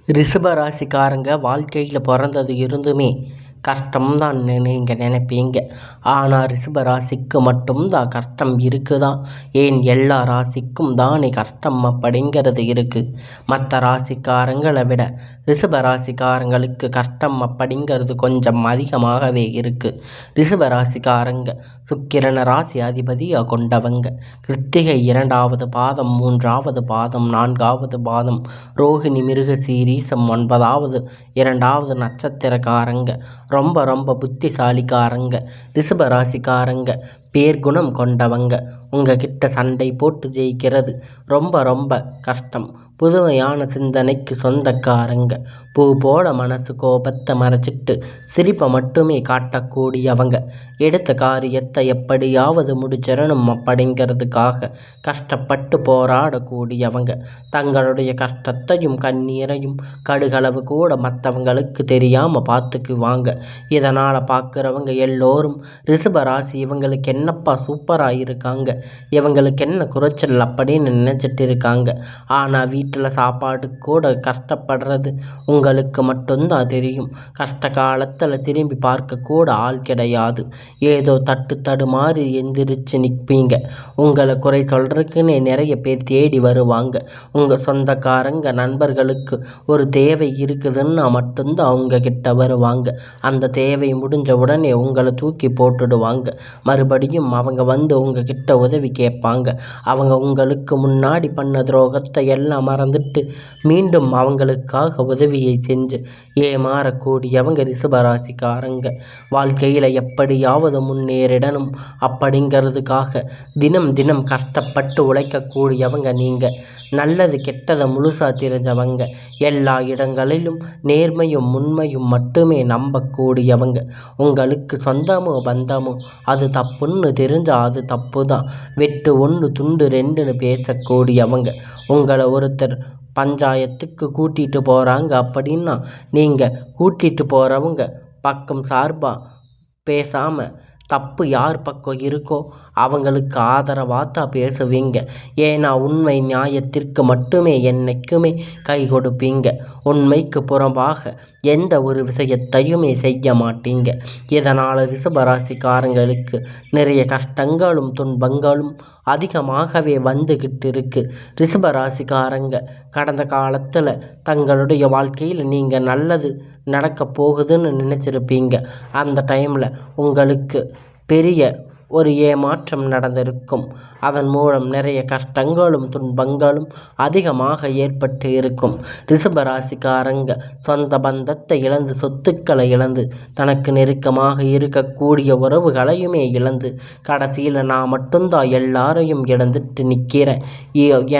ரிஷபராசிக்காரங்க வாழ்க்கையில் பிறந்தது இருந்துமே கஷ்டம் தான் நீங்கள் நினைப்பீங்க. ஆனால் ரிஷபராசிக்கு மட்டும்தான் கஷ்டம் இருக்குதா? ஏன் எல்லா ராசிக்கும் தானே கஷ்டம் அப்படிங்கிறது இருக்குது. மற்ற ராசிக்காரங்களை விட ரிஷபராசிக்காரங்களுக்கு கஷ்டம் அப்படிங்கிறது கொஞ்சம் அதிகமாகவே இருக்குது. ரிஷபராசிக்காரங்க சுக்கிரன ராசி அதிபதியாக கொண்டவங்க. கிருத்திகை 2வது பாதம், 3வது பாதம், 4வது பாதம், ரோகிணி மிருகசீரிசம் 9வது 2வது நட்சத்திரக்காரங்க. ரொம்ப ரொம்ப புத்திசாலிக்காரங்க. ரிஷபராசிக்காரங்க பேர்குணம் கொண்டவங்க. உங்ககிட்ட சண்டை போட்டு ஜெயிக்கிறது ரொம்ப ரொம்ப கஷ்டம். புதுமையான சிந்தனைக்கு சொந்தக்காரங்க. பூ போல மனசு கோபத்தை மறைச்சிட்டு சிரிப்பை மட்டுமே காட்டக்கூடியவங்க. எடுத்த காரியத்தை எப்படியாவது முடிச்சிடணும் அப்படிங்கிறதுக்காக கஷ்டப்பட்டு போராடக்கூடியவங்க. தங்களுடைய கஷ்டத்தையும் கண்ணீரையும் கடுகளவு கூட மற்றவங்களுக்கு தெரியாமல் பார்த்துக்குவாங்க. இதனால் பார்க்குறவங்க எல்லோரும் ரிஷபராசி இவங்களுக்கு என்னப்பா சூப்பராக இருக்காங்க, இவங்களுக்கு என்ன குறைச்சல் அப்படின்னு நினச்சிட்டு இருக்காங்க. ஆனால் வீட்டில் சாப்பாடு கூட கஷ்டப்படுறது உங்களுக்கு மட்டும்தான் தெரியும். கஷ்ட காலத்தில் திரும்பி பார்க்க கூட ஆள் கிடையாது. ஏதோ தடுமாறி எந்திரிச்சு நிற்பீங்க. உங்களை குறை சொல்கிறதுக்குன்னே நிறைய பேர் தேடி வருவாங்க. உங்கள் சொந்தக்காரங்க நண்பர்களுக்கு ஒரு தேவை இருக்குதுன்னா மட்டும்தான் அவங்க கிட்ட வருவாங்க. அந்த தேவை முடிஞ்ச உடனே உங்களை தூக்கி போட்டுடுவாங்க. மறுபடியும் அவங்க வந்து உங்ககிட்ட உதவி கேட்பாங்க. அவங்க உங்களுக்கு முன்னாடி பண்ண துரோகத்தை எல்லாம் மறந்துட்டு மீண்டும் அவங்களுக்காக உதவியை செஞ்சு ஏமாறக்கூடியவங்க ரிஷபராசிக்காரங்க. வாழ்க்கையில் எப்படியாவது முன்னேறிடணும் அப்படிங்கிறதுக்காக தினம் தினம் கஷ்டப்பட்டு உழைக்கக்கூடியவங்க நீங்கள். நல்லது கெட்டதை முழுசாக தெரிஞ்சவங்க. எல்லா இடங்களிலும் நேர்மையும் உண்மையும் மட்டுமே நம்பக்கூடியவங்க. உங்களுக்கு சொந்தமோ பந்தமோ அது தப்புன்னு தெரிஞ்சால் அது தப்பு தான். வெட்டு 1 துண்டு 2ன்னு பேசக்கூடியவங்க. உங்களை ஒருத்தர் பஞ்சாயத்துக்கு கூட்டிகிட்டு போகிறாங்க அப்படின்னா நீங்கள் கூட்டிகிட்டு போகிறவங்க பக்கம் சார்பாக பேசாமல் தப்பு யார் பக்கம் இருக்கோ அவங்களுக்கு ஆதரவாக தான் பேசுவீங்க. ஏன்னா உண்மை நியாயத்திற்கு மட்டுமே என்னைக்குமே கை கொடுப்பீங்க. உண்மைக்கு புறம்பாக எந்த ஒரு விஷயத்தையுமே செய்ய மாட்டீங்க. இதனால் ரிஷபராசிக்காரங்களுக்கு நிறைய கஷ்டங்களும் துன்பங்களும் அதிகமாகவே வந்துக்கிட்டு இருக்கு. ரிஷபராசிக்காரங்க கடந்த காலத்தில் தங்களுடைய வாழ்க்கையில் நீங்கள் நல்லது நடக்க போகுதுன்னு நினச்சிருப்பீங்க. அந்த டைமில் உங்களுக்கு பெரிய ஒரு ஏமாற்றம் நடந்திருக்கும். அதன் மூலம் நிறைய கஷ்டங்களும் துன்பங்களும் அதிகமாக ஏற்பட்டு இருக்கும். ரிஷபராசிக்காரங்க சொந்த பந்தத்தை இழந்து, சொத்துக்களை இழந்து, தனக்கு நெருக்கமாக இருக்கக்கூடிய உறவுகளையுமே இழந்து, கடைசியில் நான் மட்டும்தான் எல்லாரையும் இழந்துட்டு நிற்கிறேன்,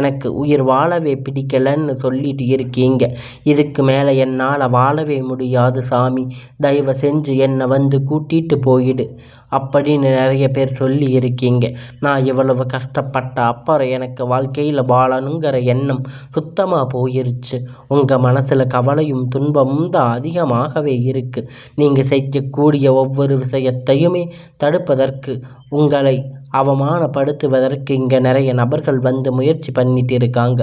எனக்கு உயிர் வாழவே பிடிக்கலன்னு சொல்லிட்டு இருக்கீங்க. இதுக்கு மேலே என்னால் வாழவே முடியாது சாமி, தயவு செஞ்சு என்னை வந்து கூட்டிகிட்டு போயிடு அப்படின்னு நிறைய பேர் சொல்லி இருக்கீங்க. நான் இவ்வளவு கஷ்டப்பட்ட அப்புறம் எனக்கு வாழ்க்கையில் வாழணுங்கிற எண்ணம் சுத்தமாக போயிருச்சு. உங்கள் மனசில் கவலையும் துன்பமும் தான் அதிகமாகவே இருக்குது. நீங்கள் செய்யக்கூடிய ஒவ்வொரு விஷயத்தையுமே தடுப்பதற்கு, உங்களை அவமானப்படுத்துவதற்கு இங்கே நிறைய நபர்கள் வந்து முயற்சி பண்ணிட்டு இருக்காங்க.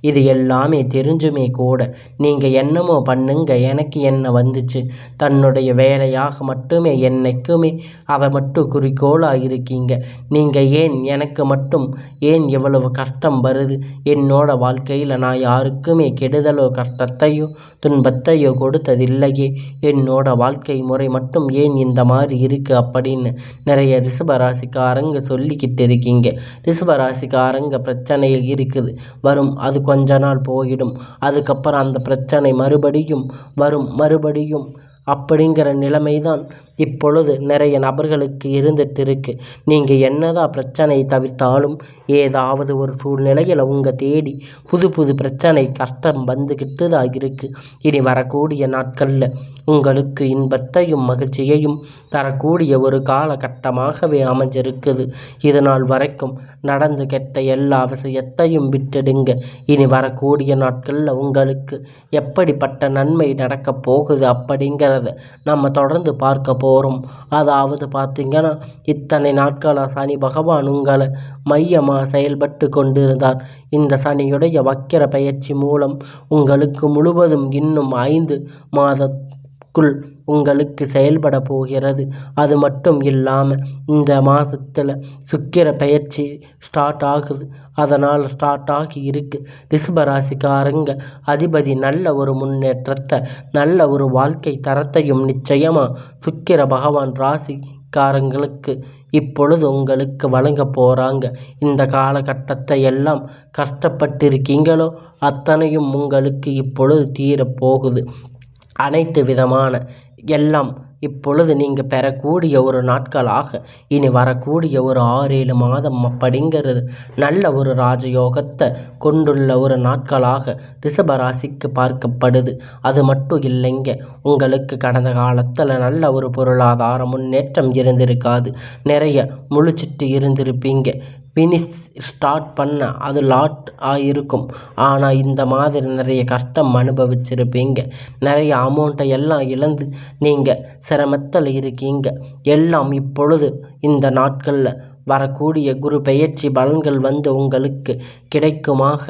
இது எல்லாமே தெரிஞ்சுமே கூட நீங்கள் என்னமோ பண்ணுங்க, எனக்கு என்ன வந்துச்சு, தன்னுடைய வேலையாக மட்டுமே என்னைக்குமே அதை மட்டும் குறிக்கோளாக இருக்கீங்க. நீங்கள் எனக்கு மட்டும் ஏன் இவ்வளவு கஷ்டம் வருது, என்னோட வாழ்க்கையில் நான் யாருக்குமே கெடுதலோ கஷ்டத்தையோ துன்பத்தையோ கொடுத்ததில்லையே, என்னோட வாழ்க்கை முறை மட்டும் ஏன் இந்த மாதிரி இருக்குது அப்படின்னு நிறைய ரிஷபராசிக்காரங்க சொல்லிக்கிட்டு இருக்கீங்க. ரிஷபராசிக்காரங்க பிரச்சனையில் இருக்குது, வரும், அது கொஞ்ச நாள் போயிடும், அதுக்கப்புறம் அந்த பிரச்சனை மறுபடியும் வரும், மறுபடியும் அப்படிங்கிற நிலைமை தான் இப்பொழுது நிறைய நபர்களுக்கு இருந்துட்டு இருக்கு. நீங்கள் என்னதான் பிரச்சனை தவிர்த்தாலும் ஏதாவது ஒரு சூழ்நிலையில் உங்கள் தேடி புது புது பிரச்சனை கஷ்டம் வந்துக்கிட்டு தான் இருக்குது. இனி வரக்கூடிய நாட்களில் உங்களுக்கு இன்பத்தையும் மகிழ்ச்சியையும் தரக்கூடிய ஒரு காலகட்டமாகவே அமைஞ்சிருக்குது. இது நாள் வரைக்கும் நடந்து கெட்ட எல்லா விஷயத்தையும் விட்டுடுங்க. இனி வரக்கூடிய நாட்களில் உங்களுக்கு எப்படிப்பட்ட நன்மை நடக்கப் போகுது அப்படிங்கிறத நம்ம தொடர்ந்து பார்க்க போகிறோம். அதாவது பார்த்திங்கன்னா, இத்தனை நாட்களாக சனி பகவான் உங்களை மையமாக செயல்பட்டு கொண்டிருந்தார். இந்த சனியுடைய வக்கிர பயிற்சி மூலம் உங்களுக்கு முழுவதும் இன்னும் 5 மாதத்துக்குள் உங்களுக்கு செயல்பட போகிறது. அது மட்டும் இல்லாமல் இந்த மாதத்தில் சுக்கிர பயிற்சி ஸ்டார்ட் ஆகுது. அதனால் ஸ்டார்ட் ஆகி இருக்கு. ரிஷபராசிக்காரங்க அதிபதி நல்ல ஒரு முன்னேற்றத்தை, நல்ல ஒரு வாழ்க்கை தரத்தையும் நிச்சயமாக சுக்கிர பகவான் ராசிக்காரங்களுக்கு இப்பொழுது உங்களுக்கு வழங்க போகிறாங்க. இந்த காலகட்டத்தை எல்லாம் கஷ்டப்பட்டிருக்கீங்களோ அத்தனையும் உங்களுக்கு இப்பொழுது தீரப்போகுது. அனைத்து விதமான எல்லாம் இப்பொழுது நீங்கள் பெறக்கூடிய ஒரு நாட்களாக இனி வரக்கூடிய ஒரு 6-7 மாதம் அப்படிங்கிறது நல்ல ஒரு ராஜயோகத்தை கொண்டுள்ள ஒரு நாட்களாக ரிஷபராசிக்கு பார்க்கப்படுது. அது மட்டும் இல்லைங்க, உங்களுக்கு கடந்த காலத்தில் நல்ல ஒரு பொருளாதார முன்னேற்றம் இருந்திருக்காது. நிறைய முழிச்சிட்டு இருந்திருப்பீங்க. ஃபினிஷ் ஸ்டார்ட் பண்ண அது லாட் ஆகிருக்கும். ஆனால் இந்த மாதிரி நிறைய கஷ்டம் அனுபவிச்சிருப்பீங்க. நிறைய அமௌண்ட்டை எல்லாம் இழந்து நீங்கள் சிரமத்தில் இருக்கீங்க. எல்லாம் இப்பொழுது இந்த நாட்களில் வரக்கூடிய குரு பெயர்ச்சி பலன்கள் வந்து உங்களுக்கு கிடைக்குமாக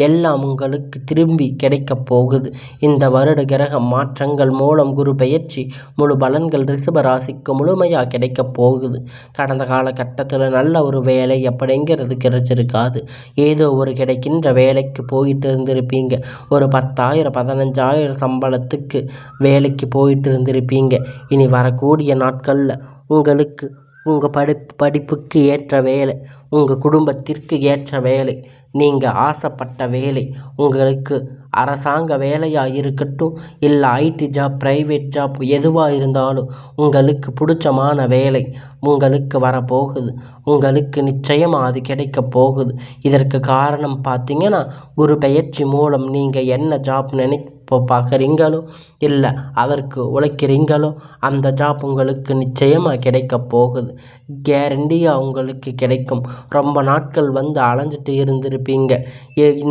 எல்லாம் உங்களுக்கு திரும்பி கிடைக்கப் போகுது. இந்த வருட கிரக மாற்றங்கள் மூலம் குரு பெயர்ச்சி முழு பலன்கள் ரிஷபராசிக்கு முழுமையாக கிடைக்கப் போகுது. கடந்த காலகட்டத்தில் நல்ல ஒரு வேலை அப்படிங்கிறது கிடைச்சிருக்காது. ஏதோ ஒரு கிடைக்கின்ற வேலைக்கு போயிட்டு இருந்திருப்பீங்க. ஒரு 10,000 15,000 சம்பளத்துக்கு வேலைக்கு போயிட்டு இருந்திருப்பீங்க. இனி வரக்கூடிய நாட்களில் உங்களுக்கு உங்கள் படிப்புக்கு ஏற்ற வேலை, உங்கள் குடும்பத்திற்கு ஏற்ற வேலை, நீங்கள் ஆசைப்பட்ட வேலை, உங்களுக்கு அரசாங்க வேலையாக இருக்கட்டும், இல்லை ஐடி ஜாப், ப்ரைவேட் ஜாப், எதுவாக இருந்தாலும் உங்களுக்கு பிடிச்சமான வேலை உங்களுக்கு வரப்போகுது. உங்களுக்கு நிச்சயமாக அது கிடைக்க போகுது. இதற்கு காரணம் பார்த்திங்கன்னா, குரு பெயர்ச்சி மூலம் நீங்கள் என்ன ஜாப் பார்க்குறீங்களோ இல்லை அதற்கு உழைக்கிறீங்களோ அந்த ஜாப் உங்களுக்கு நிச்சயமாக கிடைக்க போகுது. கேரண்டியாக உங்களுக்கு கிடைக்கும். ரொம்ப நாட்கள் வந்து அலைஞ்சிட்டு இருந்திருப்பீங்க.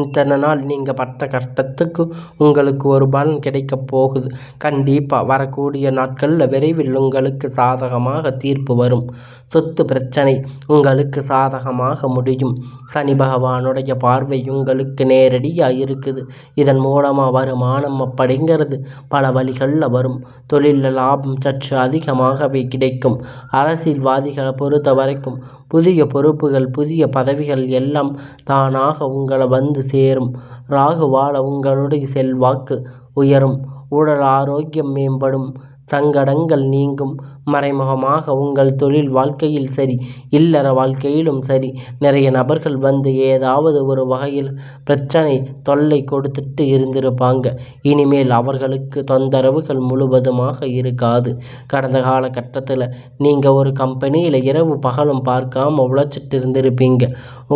இத்தனை நாள் நீங்கள் பட்ட கஷ்டத்துக்கு உங்களுக்கு ஒரு பலன் கிடைக்க போகுது. கண்டிப்பாக வரக்கூடிய நாட்களில் விரைவில் உங்களுக்கு சாதகமாக தீர்ப்பு வரும். சொத்து பிரச்சனை உங்களுக்கு சாதகமாக முடியும். சனி பகவானுடைய பார்வை உங்களுக்கு நேரடியாக இருக்குது. இதன் மூலமாக வருமானம் அப்படிங்கிறது பல வழிகளில் வரும். தொழிலில் லாபம் சற்று அதிகமாகவே கிடைக்கும். அரசியல்வாதிகளை பொறுத்த வரைக்கும் புதிய பொறுப்புகள், புதிய பதவிகள் எல்லாம் தானாக உங்களை வந்து சேரும். ராகுவால் உங்களுடைய செல்வாக்கு உயரும். உடல் ஆரோக்கியம் மேம்படும். சங்கடங்கள் நீங்கும். மறைமுகமாக உங்கள் தொழில் வாழ்க்கையில் சரி, இல்லற வாழ்க்கையிலும் சரி, நிறைய நபர்கள் வந்து ஏதாவது ஒரு வகையில் பிரச்சனை தொல்லை கொடுத்துட்டு இருந்திருப்பாங்க. இனிமேல் அவர்களுக்கு தொந்தரவுகள் முழுவதுமாக இருக்காது. கடந்த காலகட்டத்தில் நீங்கள் ஒரு கம்பெனியில் இரவு பகலும் பார்க்காம உழைச்சிட்டு இருந்திருப்பீங்க.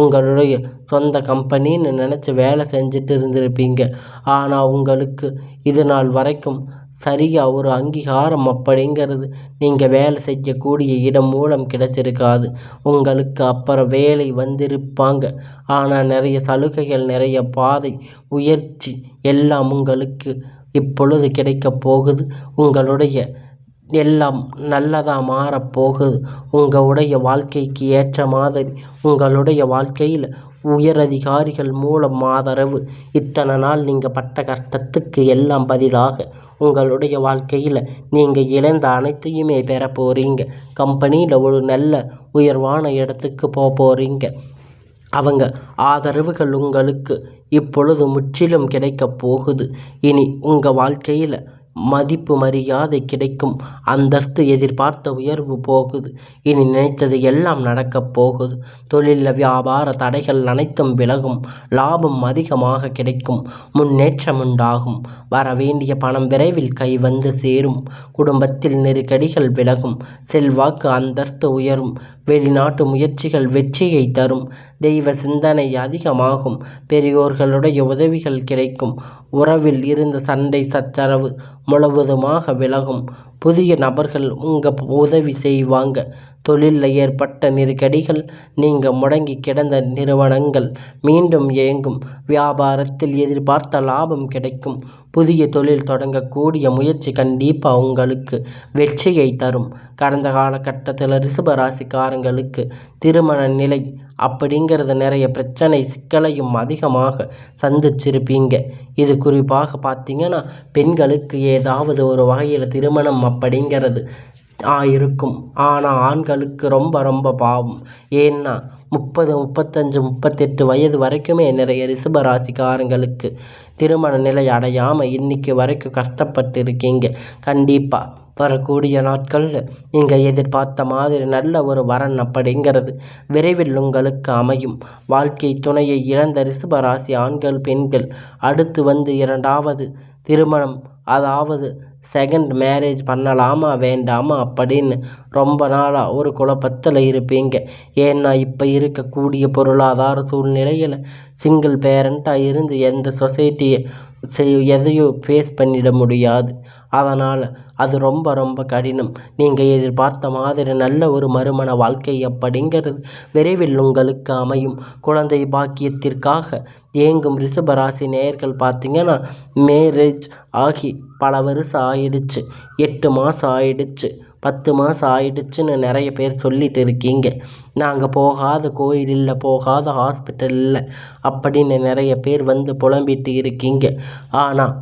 உங்களுடைய சொந்த கம்பெனின்னு நினச்சி வேலை செஞ்சுட்டு இருந்திருப்பீங்க. ஆனால் உங்களுக்கு இது நாள் வரைக்கும் சரியாக ஒரு அங்கீகாரம் அப்படிங்கிறது நீங்கள் வேலை செய்யக்கூடிய இடம் மூலம் கிடைச்சிருக்காது. உங்களுக்கு அப்புறம் வேலை வந்திருப்பாங்க. ஆனால் நிறைய சலுகைகள், நிறைய பாதை உயர்ச்சி எல்லாம் உங்களுக்கு இப்பொழுது கிடைக்கப் போகுது. உங்களுடைய எல்லாம் நல்லதாக மாறப்போகுது. உங்களுடைய வாழ்க்கைக்கு ஏற்ற மாதிரி உங்களுடைய வாழ்க்கையில் உயரதிகாரிகள் மூலம் ஆதரவு. இத்தனை நாள் நீங்கள் பட்ட கஷ்டத்துக்கு எல்லாம் பதிலாக உங்களுடைய வாழ்க்கையில் நீங்கள் இழந்த அனைத்தையுமே பெற போகிறீங்க. கம்பெனியில் ஒரு நல்ல உயர்வான இடத்துக்கு போகிறீங்க. அவங்க ஆதரவுகள் உங்களுக்கு இப்பொழுது முற்றிலும் கிடைக்கப் போகுது. இனி உங்கள் வாழ்க்கையில் மதிப்பு மரியாதை கிடைக்கும். அந்தஸ்து எதிர்பார்த்த உயர்வு போகுது. இனி நினைத்தது எல்லாம் நடக்கப் போகுது. தொழிலில் வியாபார தடைகள் அனைத்தும் விலகும். லாபம் அதிகமாக கிடைக்கும். முன்னேற்றம் உண்டாகும். வர வேண்டிய பணம் விரைவில் கை வந்து சேரும். குடும்பத்தில் நெருக்கடிகள் விலகும். செல்வாக்கு அந்தஸ்து உயரும். வெளிநாட்டு முயற்சிகள் வெற்றியை தரும். தெய்வ சிந்தனை அதிகமாகும். பெரியோர்களுடைய உதவிகள் கிடைக்கும். உறவில் இருந்த சண்டை சச்சரவு முழுவதுமாக விலகும். புதிய நபர்கள் உதவி செய்வாங்க. தொழிலில் ஏற்பட்ட நெருக்கடிகள் நீங்க. முடங்கி கிடந்த நிறுவனங்கள் மீண்டும் இயங்கும். வியாபாரத்தில் எதிர்பார்த்த லாபம் கிடைக்கும். புதிய தொழில் தொடங்கக்கூடிய முயற்சி கண்டிப்பாக உங்களுக்கு வெற்றியை தரும். கடந்த காலகட்டத்தில் ரிஷபராசிக்காரங்களுக்கு திருமண நிலை அப்படிங்கிறது நிறைய பிரச்சனை சிக்கலையும் அதிகமாக சந்திச்சிருப்பீங்க. இது குறிப்பாக பார்த்தீங்கன்னா பெண்களுக்கு ஏதாவது ஒரு வகையில் திருமணம் அப்படிங்கிறது இருக்கும். ஆனால் ஆண்களுக்கு ரொம்ப ரொம்ப பாவம். ஏன்னா 30, 35, 38 வயது வரைக்குமே நிறைய ரிஷபராசிக்காரங்களுக்கு திருமண நிலை அடையாமல் இன்னைக்கு வரைக்கும் கஷ்டப்பட்டு இருக்கீங்க. கண்டிப்பாக வரக்கூடிய நாட்களில் நீங்கள் எதிர்பார்த்த மாதிரி நல்ல ஒரு வரன் அப்படிங்கிறது விரைவில் உங்களுக்கு அமையும். வாழ்க்கை துணையை இழந்த ரிஷபராசி ஆண்கள் பெண்கள் அடுத்து வந்து 2வது திருமணம், அதாவது செகண்ட் மேரேஜ் பண்ணலாமா வேண்டாமா அப்படின்னு ரொம்ப நாளாக ஒரு குழப்பத்தில் இருப்பீங்க. ஏன்னா இப்போ இருக்கக்கூடிய பொருளாதார சூழ்நிலையில் சிங்கிள் பேரண்ட்டாக இருந்து எந்த சொசைட்டியை எதையும் ஃபேஸ் பண்ணிட முடியாது. அதனால் அது ரொம்ப ரொம்ப கடினம். நீங்கள் எதிர்பார்த்த மாதிரி நல்ல ஒரு மறுமண வாழ்க்கை அப்படிங்கிறது விரைவில் உங்களுக்கு அமையும். குழந்தை பாக்கியத்திற்காக ஏங்கும் ரிஷபராசி நேயர்கள் பார்த்தீங்கன்னா மேரேஜ் ஆகி பல வருஷம் ஆயிடுச்சு, 8 மாதம் ஆயிடுச்சு, 10 மாதம் ஆயிடுச்சுன்னு நிறைய பேர் சொல்லிட்டு இருக்கீங்க. நாங்கள் போகாத கோயில் இல்லை, போகாத ஹாஸ்பிட்டல் இல்லை அப்படின்னு நிறைய பேர் வந்து புலம்பிட்டு இருக்கீங்க. ஆனால்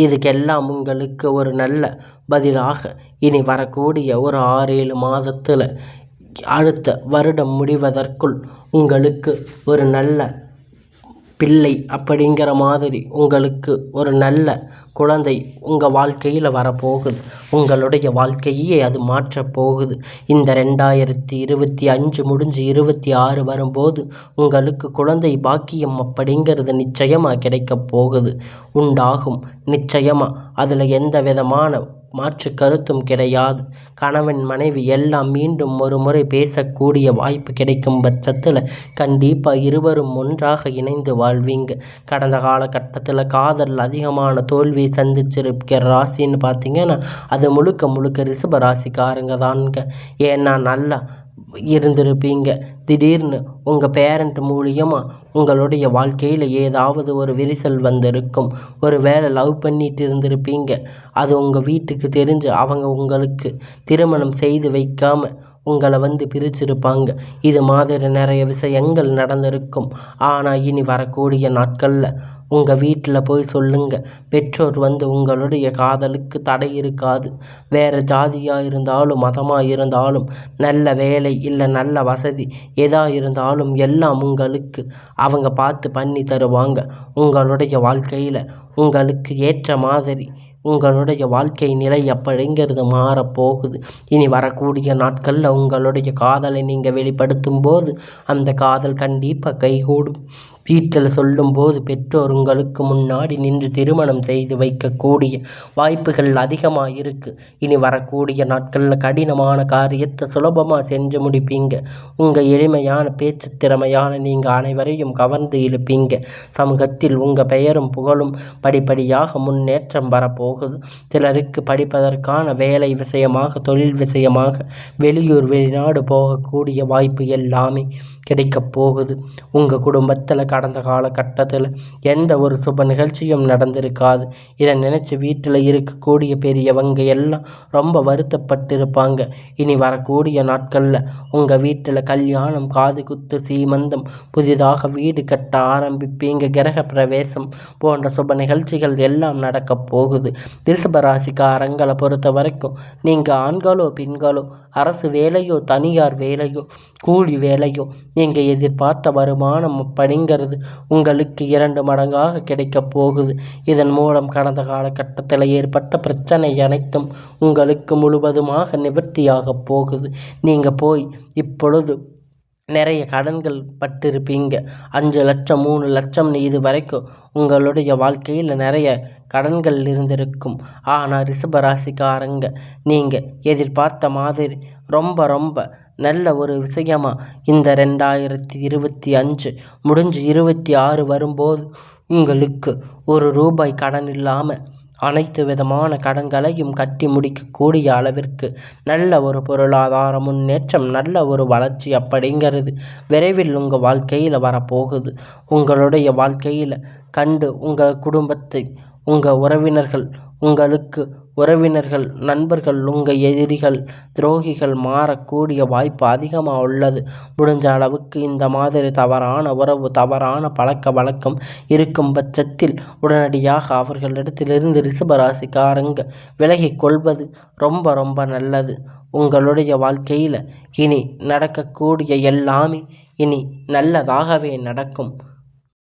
இதுக்கெல்லாம் உங்களுக்கு ஒரு நல்ல பதிலாக இனி வரக்கூடிய ஒரு 6-7 மாதத்தில் அடுத்த வருடம் முடிவதற்குள் உங்களுக்கு ஒரு நல்ல பிள்ளை அப்படிங்கிற மாதிரி உங்களுக்கு ஒரு நல்ல குழந்தை உங்கள் வாழ்க்கையில் வரப்போகுது. உங்களுடைய வாழ்க்கையே அது மாற்றப் போகுது. இந்த 2025 முடிஞ்சு 26 வரும்போது உங்களுக்கு குழந்தை பாக்கியம் அப்படிங்கிறது நிச்சயமாக கிடைக்கப் போகுது. உண்டாகும் நிச்சயமாக. அதில் எந்த விதமான மாற்று கருத்தும் கிடையாது. கணவன் மனைவி எல்லாம் மீண்டும் ஒரு முறை பேசக்கூடிய வாய்ப்பு கிடைக்கும் பட்சத்தில் கண்டிப்பாக இருவரும் ஒன்றாக இணைந்து வாழ்வீங்க. கடந்த காலகட்டத்தில் காதல் அதிகமான தோல்வி சந்திச்சிருக்கிற ராசின்னு பார்த்தீங்கன்னா அது முழுக்க முழுக்க ரிஷப ராசிக்காரங்க தானுங்க. ஏன்னா நல்லா இருந்திருப்பீங்க. திடீர்னு உங்கள் பேரண்ட் மூலியமாக உங்களுடைய வாழ்க்கையில் ஏதாவது ஒரு விரிசல் வந்திருக்கும். ஒரு வேளை லவ் பண்ணிட்டு இருந்திருப்பீங்க. அது உங்கள் வீட்டுக்கு தெரிஞ்சு அவங்க உங்களுக்கு திருமணம் செய்து வைக்காமல் உங்களை வந்து பிரிச்சிருப்பாங்க. இது மாதிரி நிறைய விஷயங்கள் நடந்திருக்கும். ஆனால் இனி வரக்கூடிய நாட்களில் உங்கள் வீட்டில் போய் சொல்லுங்கள். பெற்றோர் வந்து உங்களுடைய காதலுக்கு தடை இருக்காது. வேறு ஜாதியாக இருந்தாலும் மதமாக இருந்தாலும் நல்ல வேலை இல்லை நல்ல வசதி எதாக இருந்தாலும் எல்லாம் உங்களுக்கு அவங்க பார்த்து பண்ணி தருவாங்க. உங்களுடைய வாழ்க்கையில் உங்களுக்கு ஏற்ற மாதிரி உங்களுடைய வாழ்க்கை நிலை அப்படிங்கிறது மாறப்போகுது. இனி வரக்கூடிய நாட்களில் உங்களுடைய காதலை நீங்கள் வெளிப்படுத்தும் போது அந்த காதல் கண்டிப்பாக கைகூடும். வீட்டில் சொல்லும்போது பெற்றோர் உங்களுக்கு முன்னாடி நின்று திருமணம் செய்து வைக்கக்கூடிய வாய்ப்புகள் அதிகமாக இருக்குது. இனி வரக்கூடிய நாட்களில் கடினமான காரியத்தை சுலபமாக செஞ்சு முடிப்பீங்க. உங்கள் எளிமையான பேச்சு திறமையான நீங்கள் அனைவரையும் கவர்ந்து இழுப்பீங்க. சமூகத்தில் உங்கள் பெயரும் புகழும் படிப்படியாக முன்னேற்றம் வரப்போகுது. சிலருக்கு படிப்பதற்கான வேலை விஷயமாக தொழில் விஷயமாக வெளியூர் வெளிநாடு போகக்கூடிய வாய்ப்பு எல்லாமே கிடைக்கப் போகுது. உங்கள் குடும்பத்தில் கடந்த காலகட்டத்தில் எந்த ஒரு சுப நிகழ்ச்சியும் நடந்திருக்காது. இதை நினச்சி வீட்டில் இருக்கக்கூடிய பெரியவங்க எல்லாம் ரொம்ப வருத்தப்பட்டிருப்பாங்க. இனி வரக்கூடிய நாட்களில் உங்கள் வீட்டில் கல்யாணம், காது குத்து, சீமந்தம், புதிதாக வீடு கட்ட ஆரம்பிப்பீங்க. கிரக பிரவேசம் போன்ற சுப நிகழ்ச்சிகள் எல்லாம் நடக்கப் போகுது. ரிஷபராசிக்காரங்களை பொறுத்த வரைக்கும் நீங்கள் ஆண்களோ பெண்களோ அரசு வேலையோ தனியார் வேலையோ கூலி வேலையோ நீங்கள் எதிர்பார்த்த வருமானம் அப்படிங்கிறது உங்களுக்கு 2 மடங்காக கிடைக்கப் போகுது. இதன் மூலம் கடந்த காலகட்டத்தில் ஏற்பட்ட பிரச்சனை அனைத்தும் உங்களுக்கு முழுவதுமாக நிவர்த்தியாகப் போகுது. நீங்கள் போய் இப்பொழுது நிறைய கடன்கள் பட்டிருப்பீங்க. 5 லட்சம் 3 லட்சம்னு இது வரைக்கும் உங்களுடைய வாழ்க்கையில் நிறைய கடன்கள் இருந்திருக்கும். ஆனால் ரிஷபராசிக்காரங்க நீங்கள் எதிர்பார்த்த மாதிரி ரொம்ப ரொம்ப நல்ல ஒரு விஷயமா இந்த 2025 முடிஞ்சு 26 வரும்போது உங்களுக்கு ₹1 கடன் இல்லாமல் அனைத்து விதமான கடன்களையும் கட்டி முடிக்கக்கூடிய அளவிற்கு நல்ல ஒரு பொருளாதார முன்னேற்றம், நல்ல ஒரு வளர்ச்சி அப்படிங்கிறது விரைவில் உங்கள் வாழ்க்கையில் வரப்போகுது. உங்களுடைய வாழ்க்கையில் கண்டு உங்கள் குடும்பத்தை, உங்கள் உறவினர்கள், உங்களுக்கு உறவினர்கள், நண்பர்கள், உங்கள் எதிரிகள், துரோகிகள் மாறக்கூடிய வாய்ப்பு அதிகமாக உள்ளது. முடிஞ்ச அளவுக்கு இந்த மாதிரி தவறான உறவு, தவறான பழக்க வழக்கம் இருக்கும் பட்சத்தில் உடனடியாக அவர்களிடத்திலிருந்து ரிஷபராசிக்காரங்க விலகிக் கொள்வது ரொம்ப ரொம்ப நல்லது. உங்களுடைய வாழ்க்கையில் இனி நடக்கக்கூடிய எல்லாமே இனி நல்லதாகவே நடக்கும்.